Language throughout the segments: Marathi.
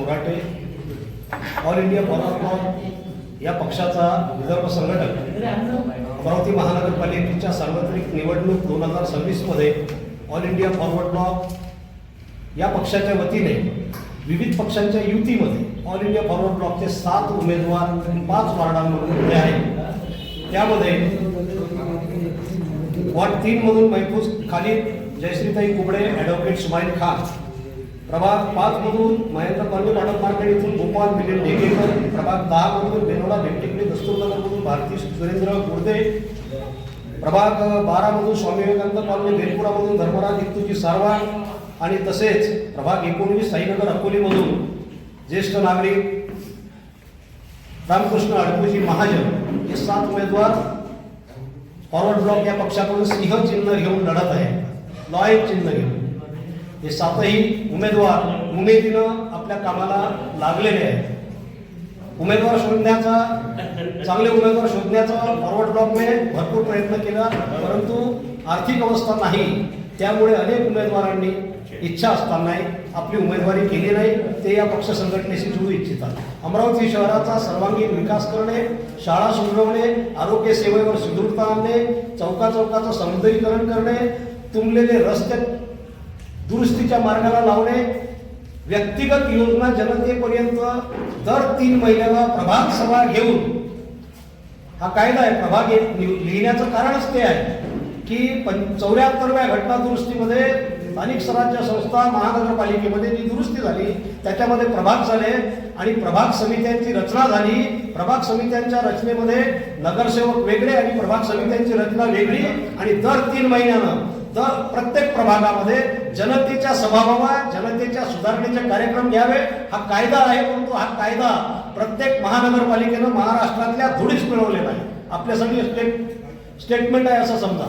Borate, all India forward block या पक्षाचा विदर्भ संघटक अमरावती महानगरपालिकेच्या सार्वत्रिक निवडणूक 2026 मध्ये ऑल इंडिया फॉरवर्ड ब्लॉक या पक्षाच्या वतीने विविध पक्षांच्या युतीमध्ये ऑल इंडिया फॉरवर्ड ब्लॉकचे 7 उमेदवार 5 वार्डांमधून उभे आहेत। त्यामध्ये वार्ड 3 मधून महफूज खालिद, जयश्रीताई कुबडे, ॲडव्होकेट सुमाईल खान, प्रभाग 5 मधून महेंद्र कॉलनी मॉडल मार्केट इथून गोपाल मिलिंद ढेकेकर, प्रभाग 10 मधून बेनोडा भेंटेकडे दस्तूरनगर मधून भारती सुरेंद्र गुर्दे, प्रभाग 12 मधून स्वामी विवेकानंद कॉलनी बेलपुरा मधून धर्मराज इत्तूजी सारवाण आणि तसेच प्रभाग 19 साईनगर अकोली मधून ज्येष्ठ नागरिक रामकृष्ण अडकोजी महाजन हे 7 उमेदवार फॉरवर्ड ब्लॉक या पक्षाकडून सिंह चिन्ह घेऊन लढत आहे, लॉयल चिन्ह घेऊन। हे 7ही उमेदवार उमेदीनं आपल्या कामाला लागलेले आहेत। उमेदवार शोधण्याचा, चांगले उमेदवार शोधण्याचा फॉरवर्ड ब्लॉकने भरपूर प्रयत्न केला, परंतु आर्थिक अवस्था नाही, त्यामुळे अनेक उमेदवारांनी इच्छा असताना आपली उमेदवारी केली नाही। ते या पक्ष संघटनेशी जोडू इच्छितात। अमरावती शहराचा सर्वांगीण विकास करणे, शाळा सुधरवणे, आरोग्य सेवेवर सुदृढता आणणे, चौकाचं सौंदर्यीकरण करणे, तुंबलेले रस्ते दुरुस्तीच्या मार्गाला लावणे, व्यक्तिगत योजना जनतेपर्यंत दर 3 महिन्याला प्रभाग सभा घेऊन, हा कायदा आहे। प्रभाग लिहिण्याचं कारणच ते आहे की 74व्या घटना दुरुस्तीमध्ये स्थानिक स्वराज्य संस्था महानगरपालिकेमध्ये जी दुरुस्ती झाली त्याच्यामध्ये प्रभाग झाले आणि प्रभाग समित्यांची रचना झाली। प्रभाग समित्यांच्या रचनेमध्ये नगरसेवक वेगळे आणि प्रभाग समित्यांची रचना वेगळी आणि दर 3 महिन्यानं प्रत्येक प्रभागामध्ये जनतेच्या सभा व्हावा, जनतेच्या सुधारणेचे कार्यक्रम घ्यावे, हा कायदा आहे। परंतु हा कायदा प्रत्येक महानगरपालिकेनं महाराष्ट्रातल्या धुळीस मिळवलेला आहे। आपल्यासाठी स्टेटमेंट आहे असं समजा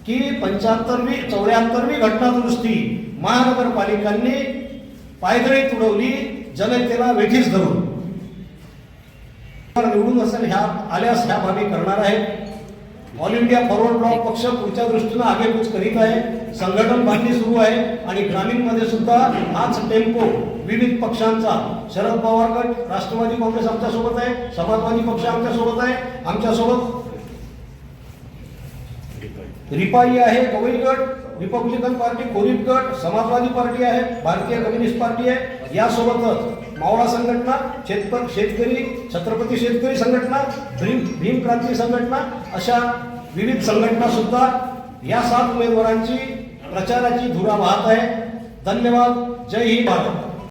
की 74वी घटना दुरुस्ती महानगरपालिकांनी पायदळी तुडवली, जनतेला वेठीस धरून। निवडून असेल आल्यास ह्या बाबी करणार आहे। ऑल इंडिया फॉरवर्ड ब्लॉक पक्ष पुढच्या दृष्टीनं आगेकूच करीत आहे। संघटन बांधणी सुरू आहे आणि ग्रामीणमध्ये सुद्धा हाच टेम्पो विविध पक्षांचा, शरद पवार गट, राष्ट्रवादी काँग्रेस आमच्या सोबत आहे, समाजवादी पक्ष आमच्या सोबत आहे, आमच्यासोबत रिपाई आहे, गवई गट, रिपब्लिकन पार्टी, कोरिप गट, समाजवादी पार्टी आहे, भारतीय कम्युनिस्ट पार्टी आहे, यासोबतच मावळा संघटना, शेतकरी, छत्रपती शेतकरी संघटना, भीम क्रांती संघटना, अशा विविध संघटना सुद्धा या 7 उमेदवारांची प्रचाराची धुरा वाहत आहे। धन्यवाद। जय हिंद भारत।